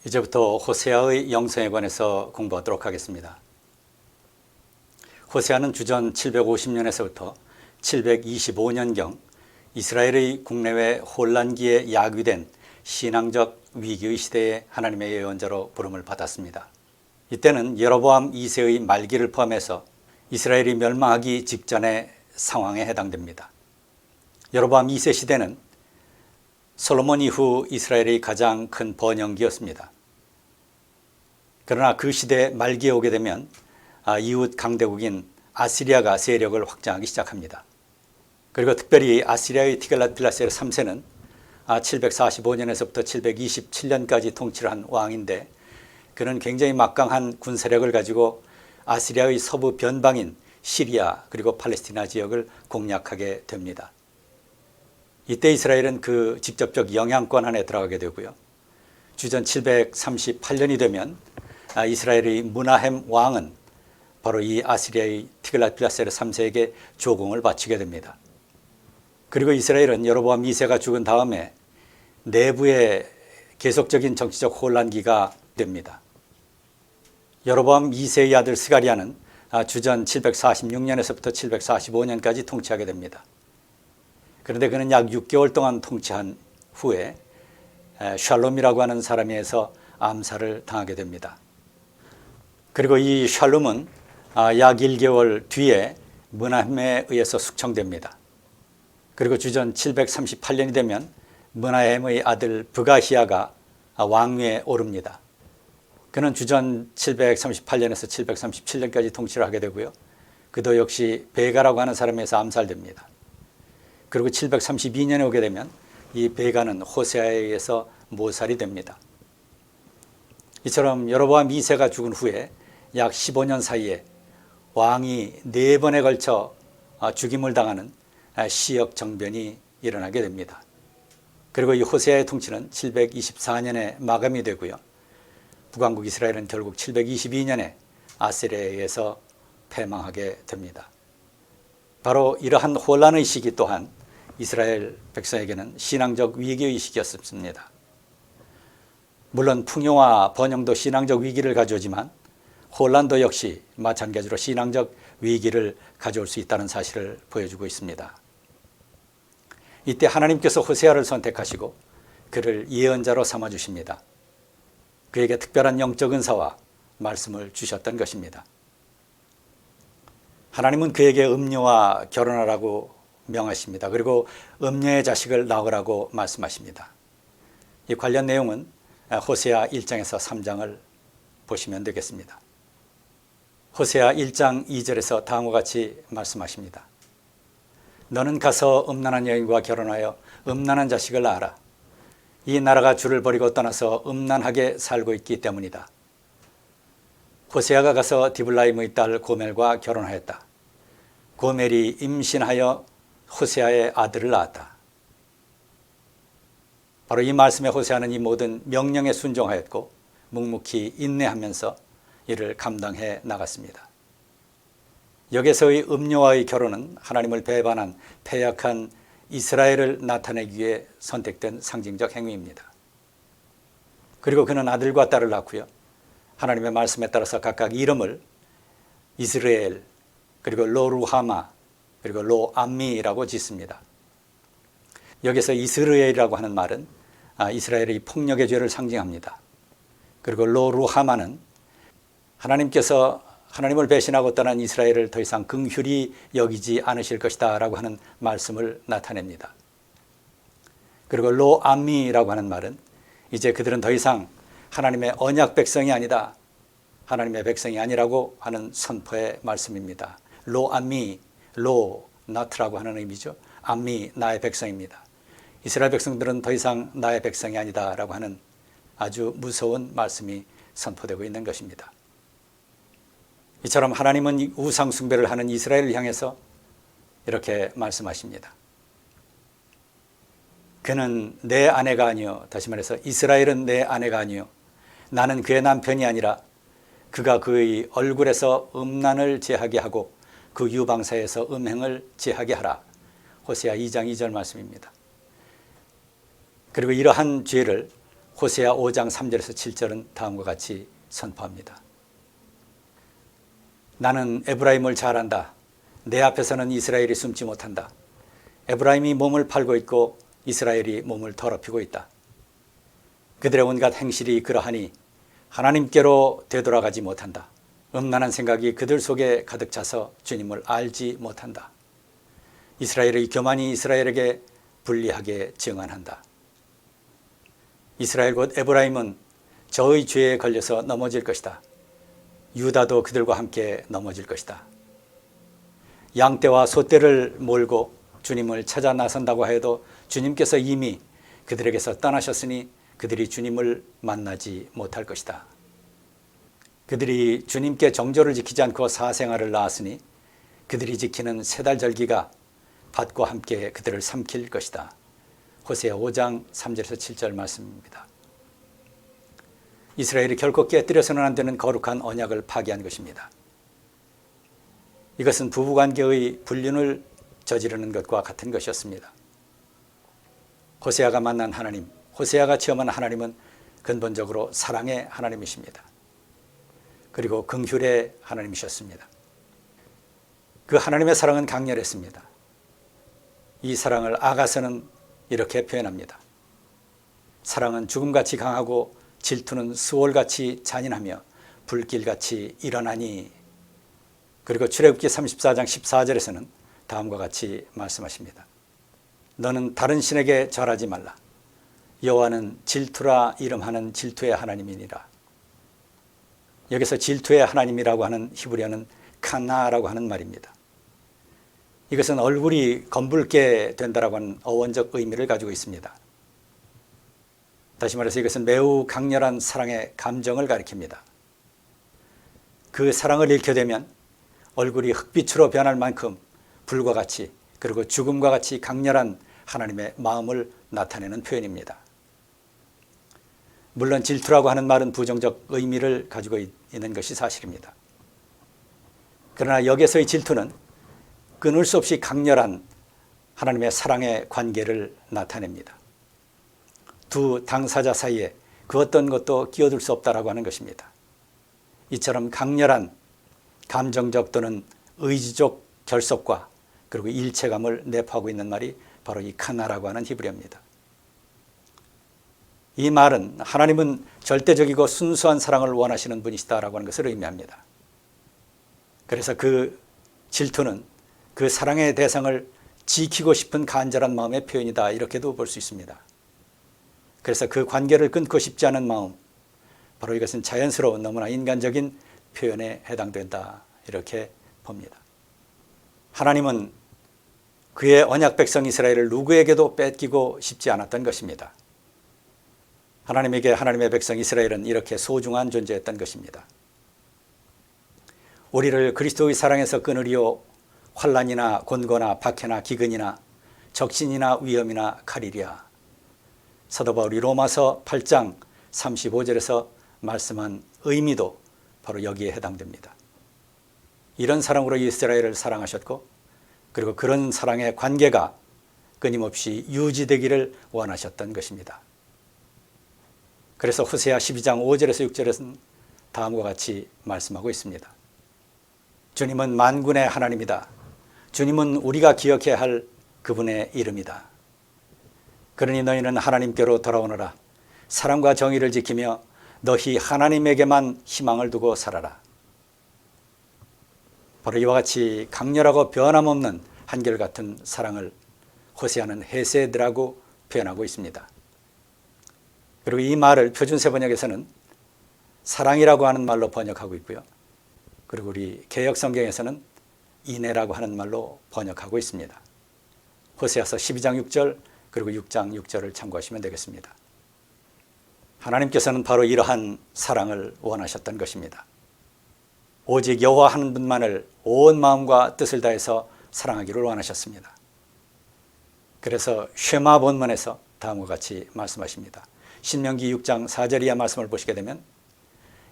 이제부터 호세아의 영성에 관해서 공부하도록 하겠습니다. 호세아는 주전 750년에서부터 725년경 이스라엘의 국내외 혼란기에 야기된 신앙적 위기의 시대에 하나님의 예언자로 부름을 받았습니다. 이때는 여로보암 2세의 말기를 포함해서 이스라엘이 멸망하기 직전의 상황에 해당됩니다. 여로보암 2세 시대는 솔로몬 이후 이스라엘의 가장 큰 번영기였습니다. 그러나 그 시대 말기에 오게 되면 이웃 강대국인 아시리아가 세력을 확장하기 시작합니다. 그리고 특별히 아시리아의 티글랏필레셀 3세는 745년에서부터 727년까지 통치를 한 왕인데, 그는 굉장히 막강한 군사력을 가지고 아시리아의 서부 변방인 시리아 그리고 팔레스티나 지역을 공략하게 됩니다. 이때 이스라엘은 그 직접적 영향권 안에 들어가게 되고요. 주전 738년이 되면 이스라엘의 므나헴 왕은 바로 이 아시리아의 티글랏필레셀 3세에게 조공을 바치게 됩니다. 그리고 이스라엘은 여로보암 2세가 죽은 다음에 내부에 계속적인 정치적 혼란기가 됩니다. 여로보암 2세의 아들 스가리야는 주전 746년에서부터 745년까지 통치하게 됩니다. 그런데 그는 약 6개월 동안 통치한 후에 샬롬이라고 하는 사람에 의해서 암살을 당하게 됩니다. 그리고 이 샬롬은 약 1개월 뒤에 므나헴에 의해서 숙청됩니다. 그리고 주전 738년이 되면 므나헴의 아들 브가히야가 왕위에 오릅니다. 그는 주전 738년에서 737년까지 통치를 하게 되고요. 그도 역시 베가라고 하는 사람에 의해서 암살됩니다. 그리고 732년에 오게 되면 이 베가는 호세아에 의해서 모살이 됩니다. 이처럼 여로보암 2세가 죽은 후에 약 15년 사이에 왕이 4번에 걸쳐 죽임을 당하는 시역 정변이 일어나게 됩니다. 그리고 이 호세아의 통치는 724년에 마감이 되고요. 북왕국 이스라엘은 결국 722년에 아세리아에 의해서 패망하게 됩니다. 바로 이러한 혼란의 시기 또한 이스라엘 백성에게는 신앙적 위기의 시기였습니다. 물론 풍요와 번영도 신앙적 위기를 가져오지만 혼란도 역시 마찬가지로 신앙적 위기를 가져올 수 있다는 사실을 보여주고 있습니다. 이때 하나님께서 호세아를 선택하시고 그를 예언자로 삼아주십니다. 그에게 특별한 영적 은사와 말씀을 주셨던 것입니다. 하나님은 그에게 음녀와 결혼하라고 명하십니다. 그리고 음녀의 자식을 낳으라고 말씀하십니다. 이 관련 내용은 호세아 1장에서 3장을 보시면 되겠습니다. 호세아 1장 2절에서 다음과 같이 말씀하십니다. 너는 가서 음란한 여인과 결혼하여 음란한 자식을 낳아라. 이 나라가 주를 버리고 떠나서 음란하게 살고 있기 때문이다. 호세아가 가서 디블라임의 딸 고멜과 결혼하였다. 고멜이 임신하여 호세아의 아들을 낳았다. 바로 이 말씀에 호세아는 이 모든 명령에 순종하였고 묵묵히 인내하면서 이를 감당해 나갔습니다. 여기서의 음녀와의 결혼은 하나님을 배반한 패약한 이스라엘을 나타내기 위해 선택된 상징적 행위입니다. 그리고 그는 아들과 딸을 낳고요. 하나님의 말씀에 따라서 각각 이름을 이스라엘, 그리고 로루하마, 그리고 로암미라고 짓습니다. 여기서 이스라엘이라고 하는 말은 이스라엘의 폭력의 죄를 상징합니다. 그리고 로루하마는 하나님께서 하나님을 배신하고 떠난 이스라엘을 더 이상 긍휼히 여기지 않으실 것이다 라고 하는 말씀을 나타냅니다. 그리고 로암미라고 하는 말은 이제 그들은 더 이상 하나님의 언약 백성이 아니다, 하나님의 백성이 아니라고 하는 선포의 말씀입니다. 로암미, 로, not라고 하는 의미죠. 암미, 나의 백성입니다. 이스라엘 백성들은 더 이상 나의 백성이 아니다 라고 하는 아주 무서운 말씀이 선포되고 있는 것입니다. 이처럼 하나님은 우상 숭배를 하는 이스라엘을 향해서 이렇게 말씀하십니다. 그는 내 아내가 아니요, 다시 말해서 이스라엘은 내 아내가 아니요, 나는 그의 남편이 아니라 그가 그의 얼굴에서 음란을 제하게 하고 그 유방사에서 음행을 제하게 하라. 호세아 2장 2절 말씀입니다. 그리고 이러한 죄를 호세아 5장 3절에서 7절은 다음과 같이 선포합니다. 나는 에브라임을 잘 안다. 내 앞에서는 이스라엘이 숨지 못한다. 에브라임이 몸을 팔고 있고 이스라엘이 몸을 더럽히고 있다. 그들의 온갖 행실이 그러하니 하나님께로 되돌아가지 못한다. 음란한 생각이 그들 속에 가득 차서 주님을 알지 못한다. 이스라엘의 교만이 이스라엘에게 불리하게 증언한다. 이스라엘 곧 에브라임은 저의 죄에 걸려서 넘어질 것이다. 유다도 그들과 함께 넘어질 것이다. 양떼와 소떼를 몰고 주님을 찾아 나선다고 해도 주님께서 이미 그들에게서 떠나셨으니 그들이 주님을 만나지 못할 것이다. 그들이 주님께 정조를 지키지 않고 사생활을 낳았으니 그들이 지키는 세달절기가 밭과 함께 그들을 삼킬 것이다. 호세아 5장 3절에서 7절 말씀입니다. 이스라엘이 결코 깨뜨려서는 안 되는 거룩한 언약을 파기한 것입니다. 이것은 부부관계의 불륜을 저지르는 것과 같은 것이었습니다. 호세아가 만난 하나님, 호세아가 체험한 하나님은 근본적으로 사랑의 하나님이십니다. 그리고 긍휼의 하나님이셨습니다. 그 하나님의 사랑은 강렬했습니다. 이 사랑을 아가서는 이렇게 표현합니다. 사랑은 죽음같이 강하고 질투는 수월같이 잔인하며 불길같이 일어나니. 그리고 출애굽기 34장 14절에서는 다음과 같이 말씀하십니다. 너는 다른 신에게 절하지 말라. 여호와는 질투라 이름하는 질투의 하나님이니라. 여기서 질투의 하나님이라고 하는 히브리어는 칸나라고 하는 말입니다. 이것은 얼굴이 검붉게 된다라고 하는 어원적 의미를 가지고 있습니다. 다시 말해서 이것은 매우 강렬한 사랑의 감정을 가리킵니다. 그 사랑을 잃게 되면 얼굴이 흑빛으로 변할 만큼 불과 같이 그리고 죽음과 같이 강렬한 하나님의 마음을 나타내는 표현입니다. 물론 질투라고 하는 말은 부정적 의미를 가지고 있는 것이 사실입니다. 그러나 여기서의 질투는 끊을 수 없이 강렬한 하나님의 사랑의 관계를 나타냅니다. 두 당사자 사이에 그 어떤 것도 끼어들 수 없다라고 하는 것입니다. 이처럼 강렬한 감정적 또는 의지적 결속과 그리고 일체감을 내포하고 있는 말이 바로 이 카나라고 하는 히브리어입니다. 이 말은 하나님은 절대적이고 순수한 사랑을 원하시는 분이시다라고 하는 것을 의미합니다. 그래서 그 질투는 그 사랑의 대상을 지키고 싶은 간절한 마음의 표현이다, 이렇게도 볼 수 있습니다. 그래서 그 관계를 끊고 싶지 않은 마음, 바로 이것은 자연스러운 너무나 인간적인 표현에 해당된다, 이렇게 봅니다. 하나님은 그의 언약 백성 이스라엘을 누구에게도 뺏기고 싶지 않았던 것입니다. 하나님에게 하나님의 백성 이스라엘은 이렇게 소중한 존재였던 것입니다. 우리를 그리스도의 사랑에서 끊으리오 환난이나 곤고나 박해나 기근이나 적신이나 위험이나 칼이랴. 사도 바울이 로마서 8장 35절에서 말씀한 의미도 바로 여기에 해당됩니다. 이런 사랑으로 이스라엘을 사랑하셨고 그리고 그런 사랑의 관계가 끊임없이 유지되기를 원하셨던 것입니다. 그래서 호세아 12장 5절에서 6절에서는 다음과 같이 말씀하고 있습니다. 주님은 만군의 하나님이다. 주님은 우리가 기억해야 할 그분의 이름이다. 그러니 너희는 하나님께로 돌아오너라. 사랑과 정의를 지키며 너희 하나님에게만 희망을 두고 살아라. 바로 이와 같이 강렬하고 변함없는 한결같은 사랑을 호세아는 헤세드라고 표현하고 있습니다. 그리고 이 말을 표준세 번역에서는 사랑이라고 하는 말로 번역하고 있고요. 그리고 우리 개역성경에서는 인애라고 하는 말로 번역하고 있습니다. 호세아서 12장 6절 그리고 6장 6절을 참고하시면 되겠습니다. 하나님께서는 바로 이러한 사랑을 원하셨던 것입니다. 오직 여호와 한 분만을 온 마음과 뜻을 다해서 사랑하기를 원하셨습니다. 그래서 쉐마 본문에서 다음과 같이 말씀하십니다. 신명기 6장 4절 이하 말씀을 보시게 되면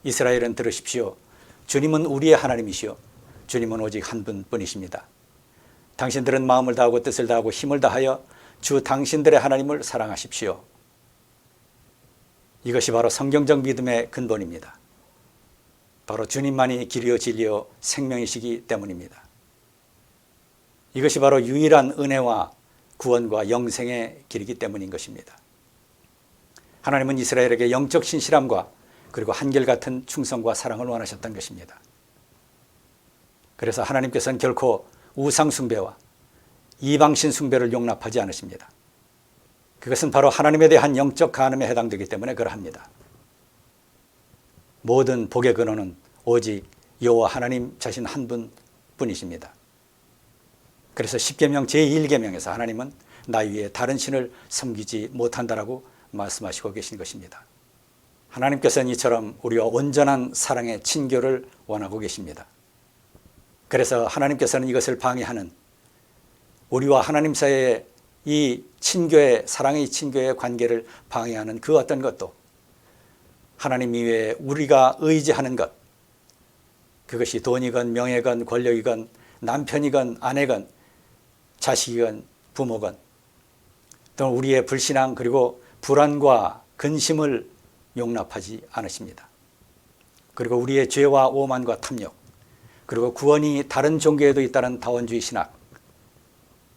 이스라엘은 들으십시오. 주님은 우리의 하나님이시오. 주님은 오직 한 분뿐이십니다. 당신들은 마음을 다하고 뜻을 다하고 힘을 다하여 주 당신들의 하나님을 사랑하십시오. 이것이 바로 성경적 믿음의 근본입니다. 바로 주님만이 길이요 진리요 생명이시기 때문입니다. 이것이 바로 유일한 은혜와 구원과 영생의 길이기 때문인 것입니다. 하나님은 이스라엘에게 영적 신실함과 그리고 한결같은 충성과 사랑을 원하셨던 것입니다. 그래서 하나님께서는 결코 우상 숭배와 이방신 숭배를 용납하지 않으십니다. 그것은 바로 하나님에 대한 영적 간음에 해당되기 때문에 그러합니다. 모든 복의 근원은 오직 여호와 하나님 자신 한 분뿐이십니다. 그래서 십계명 제1계명에서 하나님은 나 위에 다른 신을 섬기지 못한다라고 말씀하시고 계신 것입니다. 하나님께서는 이처럼 우리와 온전한 사랑의 친교를 원하고 계십니다. 그래서 하나님께서는 이것을 방해하는 우리와 하나님 사이의 이 친교의 사랑의 친교의 관계를 방해하는 그 어떤 것도 하나님 이외에 우리가 의지하는 것, 그것이 돈이건 명예건 권력이건 남편이건 아내건 자식이건 부모건 또는 우리의 불신앙 그리고 불안과 근심을 용납하지 않으십니다. 그리고 우리의 죄와 오만과 탐욕 그리고 구원이 다른 종교에도 있다는 다원주의 신학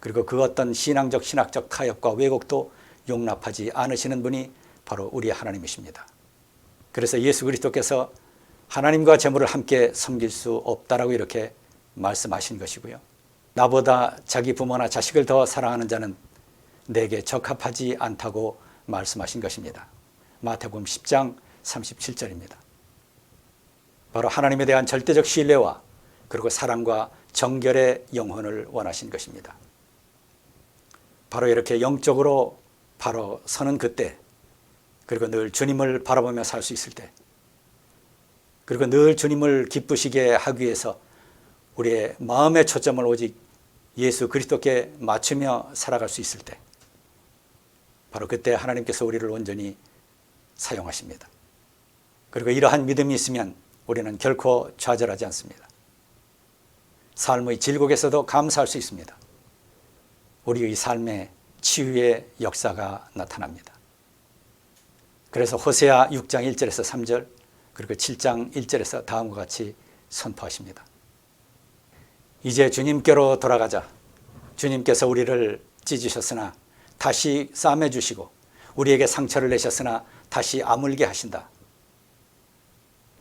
그리고 그 어떤 신앙적 신학적 타협과 왜곡도 용납하지 않으시는 분이 바로 우리의 하나님이십니다. 그래서 예수 그리스도께서 하나님과 재물을 함께 섬길 수 없다라고 이렇게 말씀하신 것이고요. 나보다 자기 부모나 자식을 더 사랑하는 자는 내게 적합하지 않다고 말씀하신 것입니다. 마태복음 10장 37절입니다. 바로 하나님에 대한 절대적 신뢰와 그리고 사랑과 정결의 영혼을 원하신 것입니다. 바로 이렇게 영적으로 바로 서는 그때 그리고 늘 주님을 바라보며 살 수 있을 때 그리고 늘 주님을 기쁘시게 하기 위해서 우리의 마음의 초점을 오직 예수 그리스도께 맞추며 살아갈 수 있을 때 바로 그때 하나님께서 우리를 온전히 사용하십니다. 그리고 이러한 믿음이 있으면 우리는 결코 좌절하지 않습니다. 삶의 질곡에서도 감사할 수 있습니다. 우리의 삶에 치유의 역사가 나타납니다. 그래서 호세아 6장 1절에서 3절 그리고 7장 1절에서 다음과 같이 선포하십니다. 이제 주님께로 돌아가자. 주님께서 우리를 찢으셨으나 다시 싸매주시고 우리에게 상처를 내셨으나 다시 아물게 하신다.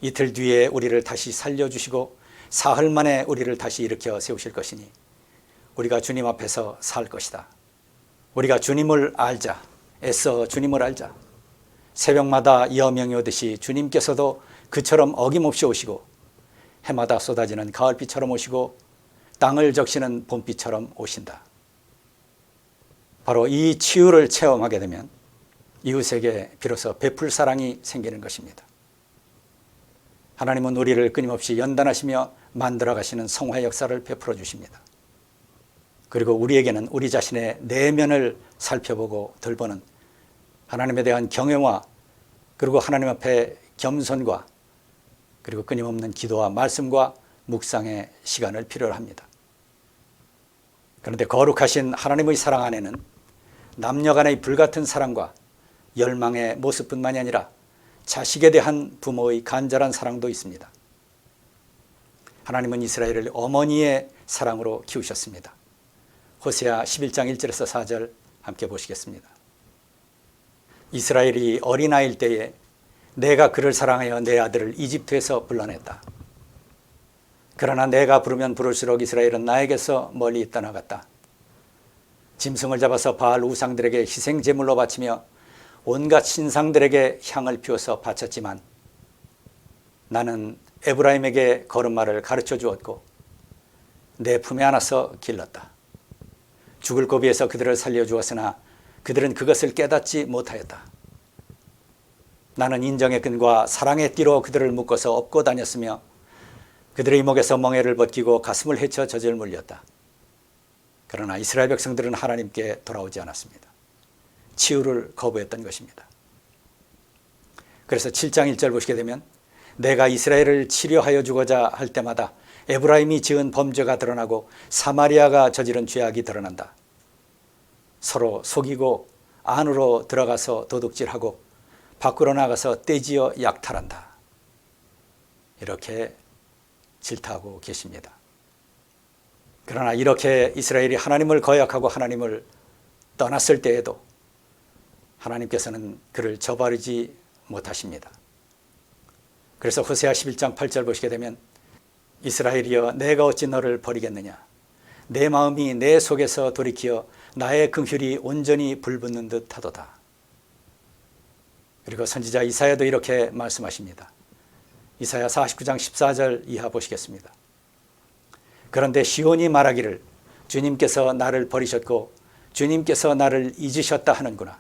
이틀 뒤에 우리를 다시 살려주시고 사흘 만에 우리를 다시 일으켜 세우실 것이니 우리가 주님 앞에서 살 것이다. 우리가 주님을 알자. 애써 주님을 알자. 새벽마다 여명이 오듯이 주님께서도 그처럼 어김없이 오시고 해마다 쏟아지는 가을비처럼 오시고 땅을 적시는 봄비처럼 오신다. 바로 이 치유를 체험하게 되면 이웃에게 비로소 베풀 사랑이 생기는 것입니다. 하나님은 우리를 끊임없이 연단하시며 만들어 가시는 성화의 역사를 베풀어 주십니다. 그리고 우리에게는 우리 자신의 내면을 살펴보고 돌보는 하나님에 대한 경외와 그리고 하나님 앞에 겸손과 그리고 끊임없는 기도와 말씀과 묵상의 시간을 필요로 합니다. 그런데 거룩하신 하나님의 사랑 안에는 남녀 간의 불같은 사랑과 열망의 모습뿐만이 아니라 자식에 대한 부모의 간절한 사랑도 있습니다. 하나님은 이스라엘을 어머니의 사랑으로 키우셨습니다. 호세아 11장 1절에서 4절 함께 보시겠습니다. 이스라엘이 어린아이일 때에 내가 그를 사랑하여 내 아들을 이집트에서 불러냈다. 그러나 내가 부르면 부를수록 이스라엘은 나에게서 멀리 떠나갔다. 짐승을 잡아서 바알 우상들에게 희생 제물로 바치며 온갖 신상들에게 향을 피워서 바쳤지만 나는 에브라임에게 걸음마를 가르쳐 주었고 내 품에 안아서 길렀다. 죽을 고비에서 그들을 살려주었으나 그들은 그것을 깨닫지 못하였다. 나는 인정의 끈과 사랑의 띠로 그들을 묶어서 업고 다녔으며 그들의 목에서 멍에를 벗기고 가슴을 헤쳐 젖을 물렸다. 그러나 이스라엘 백성들은 하나님께 돌아오지 않았습니다. 치유를 거부했던 것입니다. 그래서 7장 1절 보시게 되면 내가 이스라엘을 치료하여 주고자 할 때마다 에브라임이 지은 범죄가 드러나고 사마리아가 저지른 죄악이 드러난다. 서로 속이고 안으로 들어가서 도둑질하고 밖으로 나가서 떼지어 약탈한다. 이렇게 질타하고 계십니다. 그러나 이렇게 이스라엘이 하나님을 거역하고 하나님을 떠났을 때에도 하나님께서는 그를 저버리지 못하십니다. 그래서 호세아 11장 8절 보시게 되면 이스라엘이여 내가 어찌 너를 버리겠느냐 내 마음이 내 속에서 돌이키어 나의 긍휼이 온전히 불붙는 듯 하도다. 그리고 선지자 이사야도 이렇게 말씀하십니다. 이사야 49장 14절 이하 보시겠습니다. 그런데 시온이 말하기를 주님께서 나를 버리셨고 주님께서 나를 잊으셨다 하는구나.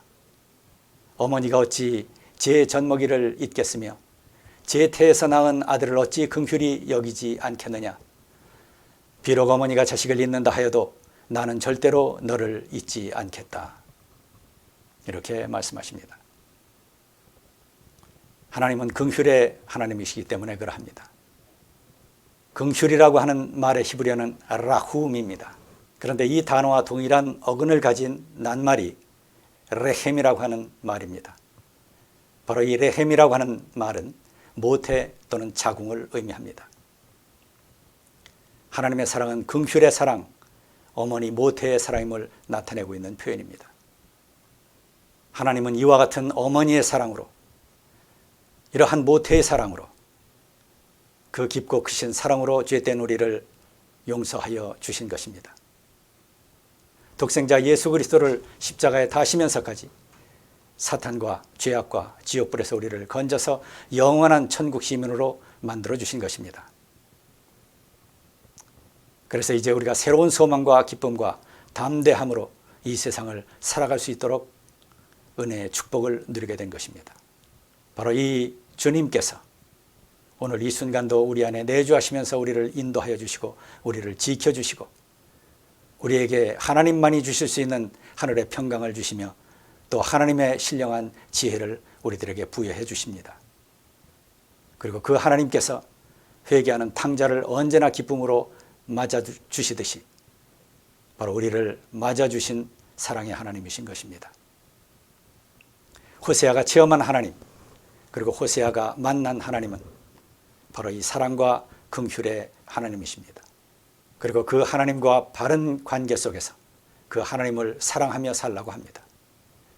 어머니가 어찌 제 젖먹이를 잊겠으며 제 태에서 낳은 아들을 어찌 긍휼히 여기지 않겠느냐. 비록 어머니가 자식을 잊는다 하여도 나는 절대로 너를 잊지 않겠다. 이렇게 말씀하십니다. 하나님은 긍휼의 하나님이시기 때문에 그러합니다. 긍휼이라고 하는 말의 히브리어는 라훔입니다. 그런데 이 단어와 동일한 어근을 가진 낱말이 레헴이라고 하는 말입니다. 바로 이 레헴이라고 하는 말은 모태 또는 자궁을 의미합니다. 하나님의 사랑은 긍휼의 사랑, 어머니 모태의 사랑임을 나타내고 있는 표현입니다. 하나님은 이와 같은 어머니의 사랑으로, 이러한 모태의 사랑으로, 그 깊고 크신 사랑으로 죄된 우리를 용서하여 주신 것입니다. 독생자 예수 그리스도를 십자가에 다시면서까지 사탄과 죄악과 지옥불에서 우리를 건져서 영원한 천국 시민으로 만들어 주신 것입니다. 그래서 이제 우리가 새로운 소망과 기쁨과 담대함으로 이 세상을 살아갈 수 있도록 은혜의 축복을 누리게 된 것입니다. 바로 이 주님께서 오늘 이 순간도 우리 안에 내주하시면서 우리를 인도하여 주시고 우리를 지켜주시고 우리에게 하나님만이 주실 수 있는 하늘의 평강을 주시며 또 하나님의 신령한 지혜를 우리들에게 부여해 주십니다. 그리고 그 하나님께서 회개하는 탕자를 언제나 기쁨으로 맞아주시듯이 바로 우리를 맞아주신 사랑의 하나님이신 것입니다. 호세아가 체험한 하나님, 그리고 호세아가 만난 하나님은 바로 이 사랑과 긍휼의 하나님이십니다. 그리고 그 하나님과 바른 관계 속에서 그 하나님을 사랑하며 살라고 합니다.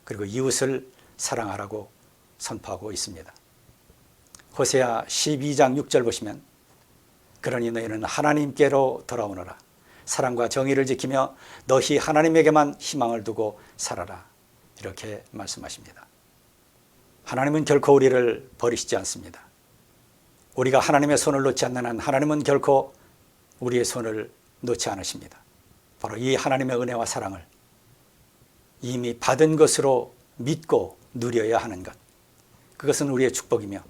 그리고 이웃을 사랑하라고 선포하고 있습니다. 호세아 12장 6절 보시면 그러니 너희는 하나님께로 돌아오너라. 사랑과 정의를 지키며 너희 하나님에게만 희망을 두고 살아라. 이렇게 말씀하십니다. 하나님은 결코 우리를 버리시지 않습니다. 우리가 하나님의 손을 놓지 않는 한 하나님은 결코 우리의 손을 놓지 않으십니다. 바로 이 하나님의 은혜와 사랑을 이미 받은 것으로 믿고 누려야 하는 것, 그것은 우리의 축복이며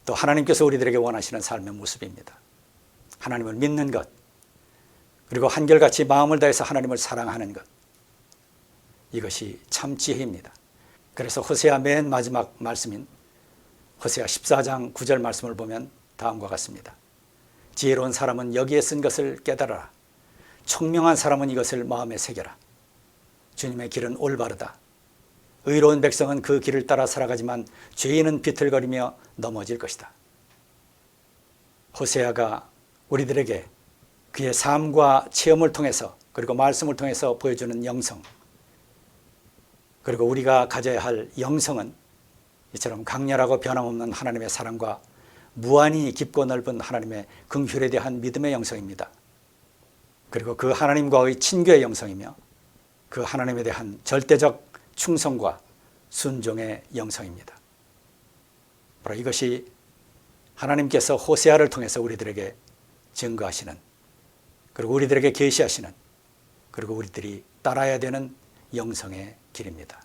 또 하나님께서 우리들에게 원하시는 삶의 모습입니다. 하나님을 믿는 것, 그리고 한결같이 마음을 다해서 하나님을 사랑하는 것, 이것이 참 지혜입니다. 그래서 호세아 맨 마지막 말씀인 호세아 14장 9절 말씀을 보면 다음과 같습니다. 지혜로운 사람은 여기에 쓴 것을 깨달아라. 총명한 사람은 이것을 마음에 새겨라. 주님의 길은 올바르다. 의로운 백성은 그 길을 따라 살아가지만 죄인은 비틀거리며 넘어질 것이다. 호세아가 우리들에게 그의 삶과 체험을 통해서 그리고 말씀을 통해서 보여주는 영성, 그리고 우리가 가져야 할 영성은 이처럼 강렬하고 변함없는 하나님의 사랑과 무한히 깊고 넓은 하나님의 긍휼에 대한 믿음의 영성입니다. 그리고 그 하나님과의 친교의 영성이며 그 하나님에 대한 절대적 충성과 순종의 영성입니다. 바로 이것이 하나님께서 호세아를 통해서 우리들에게 증거하시는, 그리고 우리들에게 계시하시는, 그리고 우리들이 따라야 되는 영성의 길입니다.